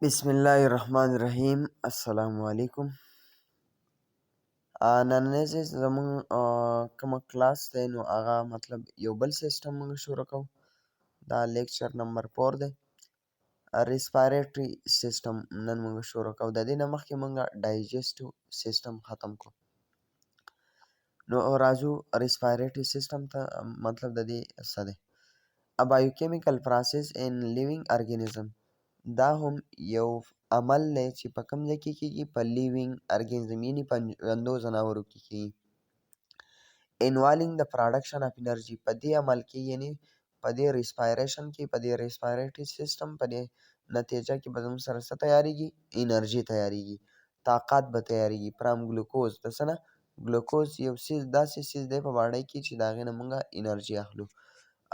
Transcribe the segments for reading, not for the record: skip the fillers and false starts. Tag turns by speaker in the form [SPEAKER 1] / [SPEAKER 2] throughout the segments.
[SPEAKER 1] بسم الله الرحمن الرحیم. السلام علیکم. نننی چې زموږ کومه کلاس دی نو هغه مطلب یو بل سیسټم موږ شروع کوو. دا لیکچر نمبر 4 دی. ریسپایریټري سیسټم نن موږ شروع کوو. د دې نه مخکې موږ ډایجسټیو سیسټم ختم کړو. نو راځو ریسپایریټري سیسټم ته. مطلب د دې څه دی؟ A biochemical process in living organism. دا هم یو عمل دی چې په کوم ځای کې کېږي؟ په لیوینګ ارګانیزم، یعنې په ژوندو ځناورو کې کېږي. انوالوینګ د پروډکشن اف انرژي. په دې عمل کې یعنې په دې ریسپایریشن کې، په دې ریسپایریټري سیسټم په دې نتیجه کې به زموږ سره څه تیارېږي؟ انرژي تیارېږي، طاقت به تیارېږي. فرام ګلوکوز، د څه نه؟ ګلوکوز یو څیز داسې څیز دی په باډۍ کې چې د هغې نه موږ انرژي اخلو.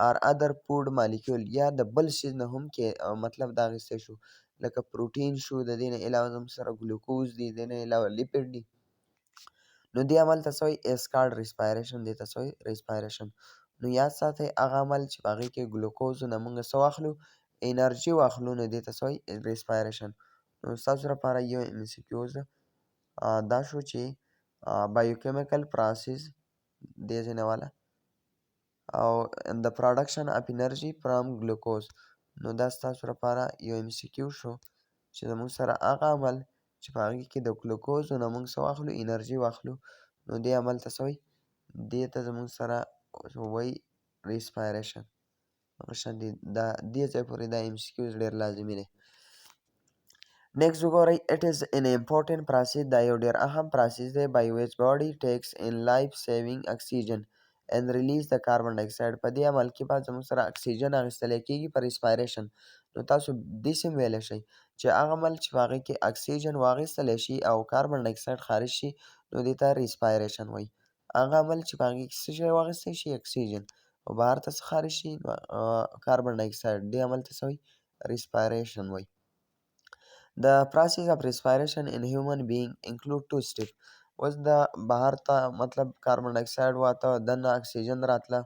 [SPEAKER 1] or other food molecule، یا د بل څیز نه هم کې مطلب دا اخیستی شو، لکه پروټین شو، د دې نه علاوه زموږ سره ګلوکوز دی، د دې نه علاوه لیپیډ دی. نو دې عمل ته څه وایي؟ اسکارډ ریسپایریشن. دې ته څه وایي؟ ریسپایریشن. نو یاد ساتئ هغه عمل چې په هغې کې ګلوکوز نه موږ څه واخلو؟ انرژي واخلو، نو دې ته څه وایي؟ ریسپایریشن. نو ستاسو لپاره یو MCQs دا شو چې بایوکیمیکل پروسس دې ځای والا او د پروډکشن اف انرژي فرام ګلوکوز. نو دا ستاسو لپاره یو MCQ شو چې زموږ سره هغه عمل چې په هغې کې د ګلوکوزو نه موږ څه واخلو؟ انرژي واخلو، نو دې عمل ته څه وایي؟ دې ته زموږ سره وایي ریسپایریشن. هغه شان دا دې ځای پورې دا MCQs ډېر لازمي دی. نیکسټ وګورئ. اټ از ان امپورټنټ پروسس. دا یو ډېر اهم پروسس دی by which body takes in life saving oxygen and release the carbon dioxide. په دې عمل کې به زموږ سره اکسیجن اخیستلی کېږي په ریسپایریشن. نو تاسو داسې هم ویلی شئ چې هغه عمل چې په هغې کې اکسیجن واخیستلی شي او کاربن ډایکساید خارج شي، نو دې ته ریسپایریشن وایي. هغه عمل چې په هغې کې څه شی واخیستی شي؟ اکسیجن، او بهر ته څه خارج شي؟ کاربن ډایکساید. دې عمل ته څه وایي؟ ریسپایریشن وایي. The process of respiration in human being include 2 steps. اوس د بهر ته مطلب کاربن ډایکساید واته، دننه اکسیجن راتله.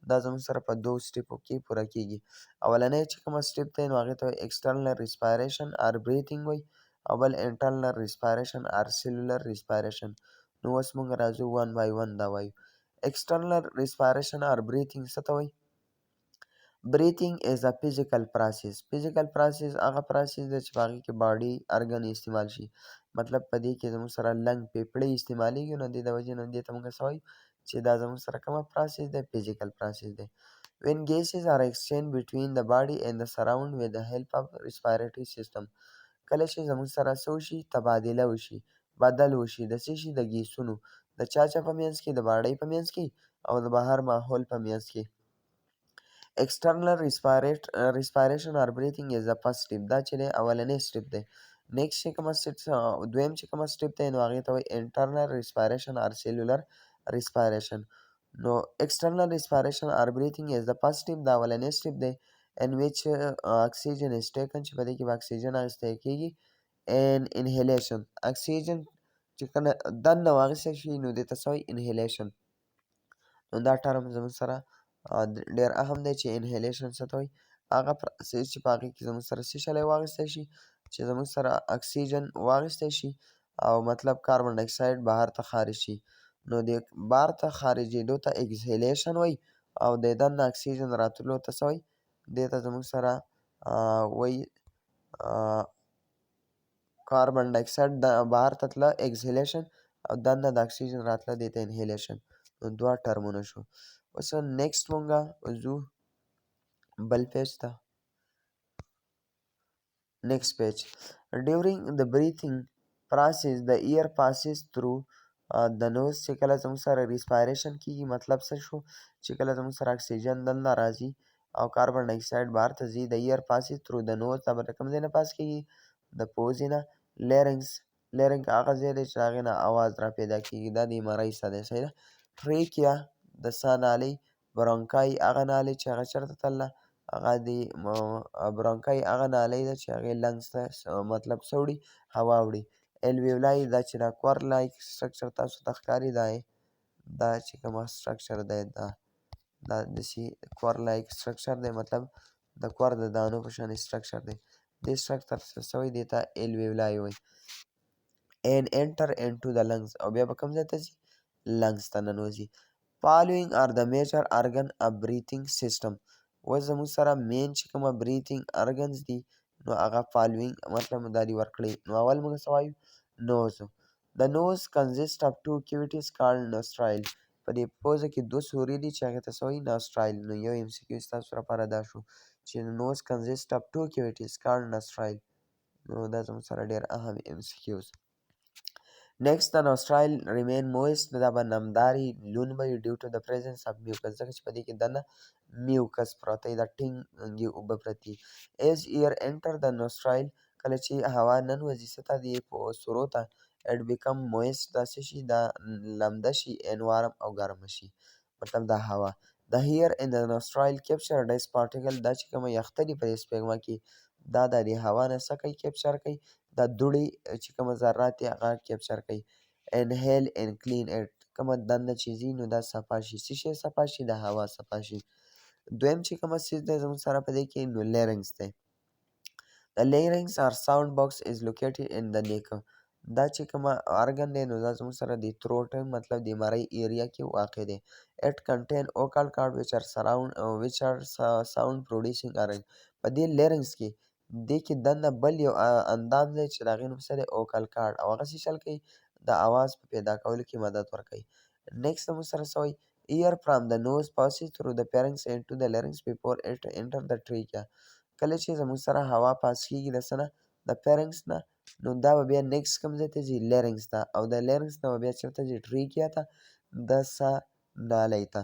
[SPEAKER 1] دا زموږ سره په 2 سټیپو کې پوره کېږي. اولنی چې کومه سټیپ دی نو هغې ته وایي ایکسټرنل ریسپایریشن اور بریتینګ وایي، او بل انټرنل ریسپایریشن اور سیلولر ریسپایریشن. نو اوس موږ راځو ون بای ون دا وایو. ایکسټرنل ریسپایریشن اور بریتینګ څه ته وایي؟ Breathing is a physical process. Physical process هغه پروسس دی چې په هغې کې باډي ارګن استعمال شي. مطلب په دې کې زموږ سره لنګ، پیپړۍ استعمالیږي. نو دې د وجې نه دې ته موږ څه وایو؟ چې دا زموږ سره کومه پروسس دی؟ فزیکل پروسس دی. When gases are exchanged between the body and the surround with the help of respiratory system. کله چې زموږ سره څه وشي؟ تبادله وشي، بدل وشي. د څه شي؟ د ګیسونو. د چا په منځ کې؟ د باډۍ په منځ کې او د بهر ماحول په منځ کې. External respiration or breathing is the first step. دا چې دی اولنی سټیپ دی. نیکسټ چې کومه دویم چې کومه سټیپ دی نو هغې ته وایي انټرنل ریسپایریشن اور سیلولر ریسپایریشن. نو external respiration or breathing is the first step. دا اولنی سټیپ دی in which oxygen is taken، چې په دې کې به اکسیجن اخیستی کېږي. and inhalation، اکسیجن چې کله دننه واخیستی شي نو دې ته څه وایي؟ انهیلیشن. نو دا ټرم زموږ سره ډېر اهم دی چې انهیلیشن څه ته وایي؟ هغه پروسس چې په هغې کې زموږ سره څه شی واخیستی شي؟ چې زموږ سره اکسیجن واخیستی شي او مطلب کاربن ډایکساید بهر ته خارج شي. نو د بهر ته خارجېدو ته اکسهیلیشن وایي، او د دننه اکسیجن راتلو ته څه وایي؟ دې ته زموږ سره وایي کاربن ډایکساید بهر ته تله اکسهیلیشن، او دننه د اکسیجن راتله دې ته انهیلیشن. نو 2 ټرمونه شو. اوس نیکسټ مونږ ځو بل پیج ته. نیکسټ پیج. ډیورینګ د بریتینګ پروسس د ایر پاسز تھرو د نوز. چې کله زموږ سره ریسپایریشن کېږي مطلب څه شو؟ چې کله زموږ سره اکسیجن دننه راځي او کاربن ډایکساید بهر ته ځي، د ایر پاسز تھرو د نوز. دا به د کوم ځای نه پاس کېږي؟ د پوزې نه. لیرنګ هغه ځای دی چې د هغې نه اواز را پیدا کېږي. دا د ایمرۍ څه دی؟ صحیح ده. ټریکیا د ساه نالۍ. برونکای هغه نالۍ چې هغه چېرته تلله؟ هغه د برونکای هغه نالۍ ده چې هغې لنګس ته مطلب څه وړي؟ هوا وړي. الویولای دا چې دا کور لایک سټرکچر تاسو ته ښکاري، دا چې کومه سټرکچر دی دا داسې کور لایک سټرکچر دی، مطلب د کور د دانو په شان سټرکچر دی. دې سټرکچر څه سوی دې ته الویولای وایي. and enter into the lungs او بیا به کوم ځای ته ځي lungs ته ننوځي. following are the major organ of breathing system. اوس زموږ سره مین چې کومه breathing organs دي نو هغه following مطلب دا دي ورکړي. نو اول موږ څه وایو nose. the nose consists of two cavities called nostril. په دې پوزه کې دوه سوري دي چې هغې ته څه وایي nostril. نو یو MCQ ستاسو لپاره دا شو چې nose consists of two cavities called nostril. نو دا زموږ سره ډېر اهم MCQs. Next, the nostril remain moist. دا به نمداري لون به وي due to the presence of mucus. ځکه چې په دې کې دننه میوکس پروته وي، دا ټینګې اوبه پرتې وي. as air enter the nostril کله چې هوا ننوځي څه ته دې په سورو ته it become moist. دا څه شي دا لمده شي and warm او ګرمه شي مطلب دا هوا. the air in the nostril capture dust particle. دا چې کومه یخته دي په دې سپېږمه کې دا د دې هوا نه څه کوي کیپچر کوي دا دوړې چې کومه ذرات دي هغه کیپچر کوي. inhale and clean it. کومه دننه چې ځي نو دا صفا شي. څه شی صفا شي د هوا صفا شي. دویم چې کومه څیز دی زموږ سره په دې کې نو larynx دی. the larynx or sound box is located in the neck. دا چې کومه ارګن دی نو دا زموږ سره د throat مطلب د مرۍ ایریا کې واقع دی. it contain vocal cord which are sound producing organ. په دې larynx کې دې کې دننه بل یو اندام دی چې د هغې نوم څه دی vocal cord او هغه څه چل کوي د اواز په پیدا کولو کې مدد ورکوي. next زموږ سره څه وایي air from the nose passes through the pharynx into the larynx before it enter the trachea. کله چې زموږ سره هوا پاس کېږي د څه نه د pharynx نه نو دا به بیا نیکسټ کوم ځای ته ځي larynx ته او د larynx نه به بیا چېرته ځي trachea ته د ساه نالۍ ته.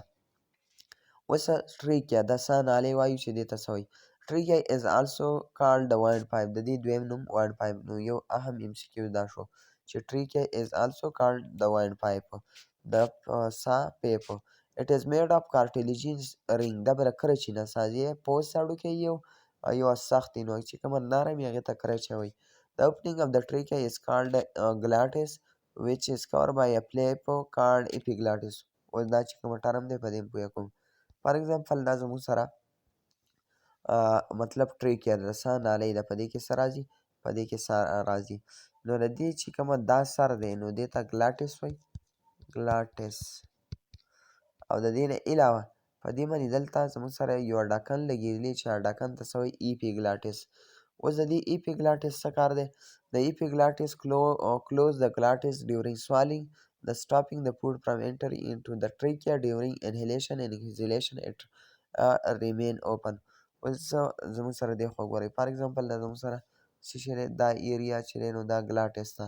[SPEAKER 1] اوس trachea د ساه نالۍ وایو چې دې ته څه وایي. trachea is also called the windpipe. د دې دویم نوم windpipe. نو یو اهم MCQ دا شو چې trachea is also called the windpipe. د ساه پیپ. it is made of cartilaginous ring. دا به د کرچي نه سازي پوست هډوکی یو سخت نو چې کومه نرم وي هغې ته کرچه وایي. the opening of the trachea is called glottis which is covered by a flap called epiglottis. اوس دا چې کومه ټرم دی په دې پوهه کوم. فار ایگزامپل دا زموږ سره مطلب trachea د ساه نالۍ ده په دې کې څه راځي په دې کې ساه راځي. نو د دې چې کومه دا سر دی نو دې ته glottis وایي glottis. او د دې نه علاوه په دې باندې دلته زموږ سره یو ډکن لګېدلی چې ډکن ته څه وایي epiglottis. اوس د دې epiglottis څه کار دی د epiglottis close the glottis during swallowing the stopping the food from entering into the trachea during inhalation and exhalation it remain open. اوس زموږ سره دې خوا ګورئ فار ایگزامپل دا زموږ سره څه شی دی دا ایریا چې دی نو دا glottis ده.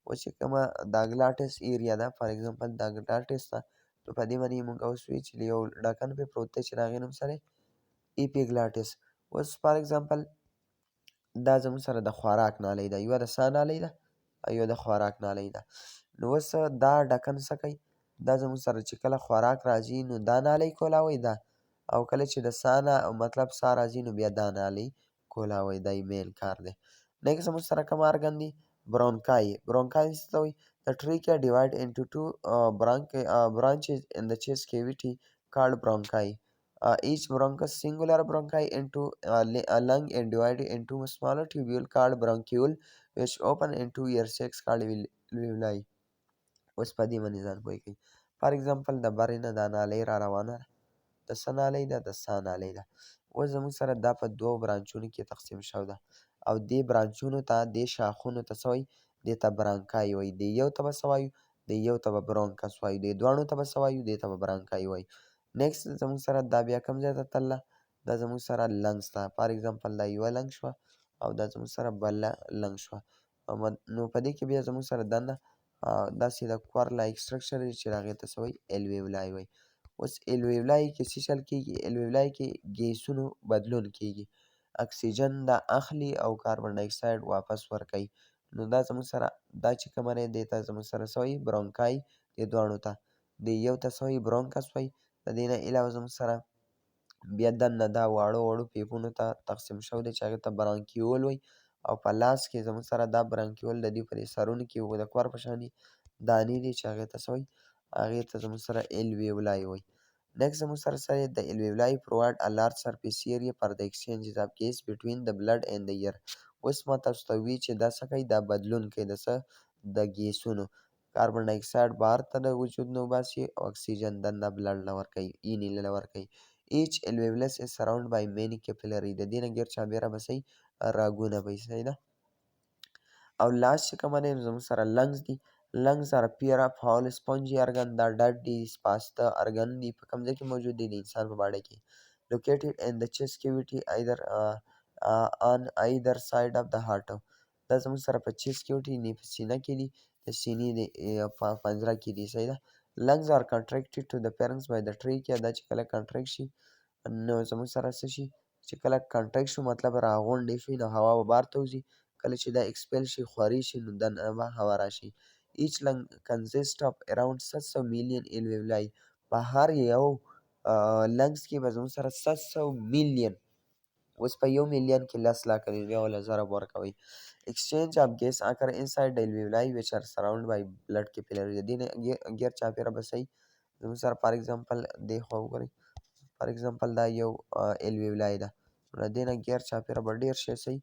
[SPEAKER 1] اوس چې کومه دا glottis ایریا ده فار ایگزامپل دا glottis ده نو په دې باندې موږ اوس وایو چې یو ډکن پرې پروت دی چې د هغې نوم څه دی epiglottis. اوس فار ایگزامپل دا زموږ سره د خوراک نالۍ ده یوه د ساه نالۍ ده او یوه د خوراک نالۍ ده. نو اوس دا ډکن څه کوي دا زموږ سره چې کله خوراک راځي نو دا نالۍ کولاوی ده او کله چې د ساه نه مطلب ساه راځي نو بیا دا نالۍ کولاوی دا یې مین کار دی. نیکسټ زموږ سره کوم ارګن دی برونکای. برونکای څه ته وایي the trachea divide into two branches in the chest cavity called bronchi. Each bronchus singular bronchi into a lung and divided into a smaller tubule called bronchiole which open into ear sacs called alveoli. اوس په دې باندې ځان پوه کوي. فار ایگزامپل د برې نه دا نالۍ را روانه ده د څه نالۍ ده د ساه نالۍ ده. اوس زموږ سره دا په دوو برانچونو کې تقسیم شوی ده او دې برانچونو ته دې شاخونو ته څه وایي دې ته برانکای وایي. دې یو ته به څه وایو دې یو ته به برونکس وایو دې دواړو ته به څه وایو دې ته به برانکای وایو. نیکسټ زموږ سره دا بیا کوم ځای ته تلله دا زموږ سره لنګس ته. فار ایگزامپل دا یوه لنګ شوه او دا زموږ سره بله لنګ شوه. نو په دې کې بیا زموږ سره دننه داسې د کور لایک سټرکچر دی چې هغې ته څه وایي الویولای وایي. اوس الویولای کې څه چل کېږي الویولای کې ګیسونو بدلون کېږي اکسیجن دا اخلي او کاربن ډای اکساید واپس ورکوي. نو دا زموږ سره دا چې کومه دی دې ته زموږ سره څه وایي برونکای دې دواړو ته دې یو ته څه وایي برونکس وایي. د دې نه علاوه زموږ سره بیا دننه دا واړو پیپونو ته تقسیم شوی دی چې هغې ته برانکیول وایي او په لاس کې زموږ سره دا برانکیول د دې په دې سرونو کې د کور په شانې دانې دي چې هغې ته څه وایي هغې ته زموږ سره الویولای وایي. Next زموږ سره څه the alveoli provide a large surface area for the exchange of gas between the blood and the air. اوس ما تاسو ته وی چې دا څه کوي، دا بدلون کوي د څه، د ګیسونو. کاربن ډای اکساید بهر ته د وجود نه وباسي او اکسیجن دننه بلډ له ورکوي، اینې له ورکوي. ایچ الویولس is surrounded by many capillary. د دې نه ګیر چاپېره به صحیح رګونه به وي، صحیح ده. او لاس چې کومه دی زموږ سره لنګز دي. لنګز are pair of hollow spongy organ دا ډډ دي، سپاسته ارګن دي، په کوم ځای کې موجود دي؟ د انسان په باډي کې. located in the chest cavity either on either side of the heart. دا زموږ سره په چیست کیوټي نه په سینه کې دي، د سینې د په پنجره کې دي، صحیح ده. lungs are contracted to the pharynx by the trachea. دا چې کله کنټریکټ شي نو زموږ سره څه شي چې کله کنټریکټ شو مطلب راغونډې شي نو هوا به بار ته وځي، کله چې دا ایکسپیل شي خوري شي نو دننه به هوا راشي. each lung consists of around 700 million alveoli. په هر یو لنګز کې به زموږ سره 700 میلیون، اوس په 1 میلیون کې 10 لکه دی، بیا ول ضرب ورکوئ. exchange of gas occur inside the alveoli which are surrounded by blood capillaries. د دې نه غیر چاپېره به صحیح زموږ سره فار ایگزامپل دی خوا وګورئ، فار ایگزامپل دا یو الویولای ده، نو د دې نه غیر چاپېره به ډېر شی صحیح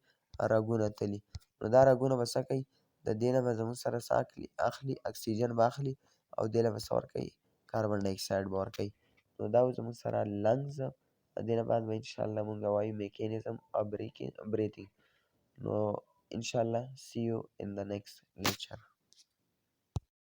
[SPEAKER 1] رګونه تلي، نو دا رګونه به څه کوي؟ د دې نه به زموږ سره څه اخلي، اکسیجن به اخلي او دې له به څه ورکوي؟ کاربن ډای اکساید به ورکوي. نو دا زموږ سره لنګز. د دې نه بعد به انشاءالله مونږ وایو میکانیزم of breathing. نو انشاءالله see you in the next lecture.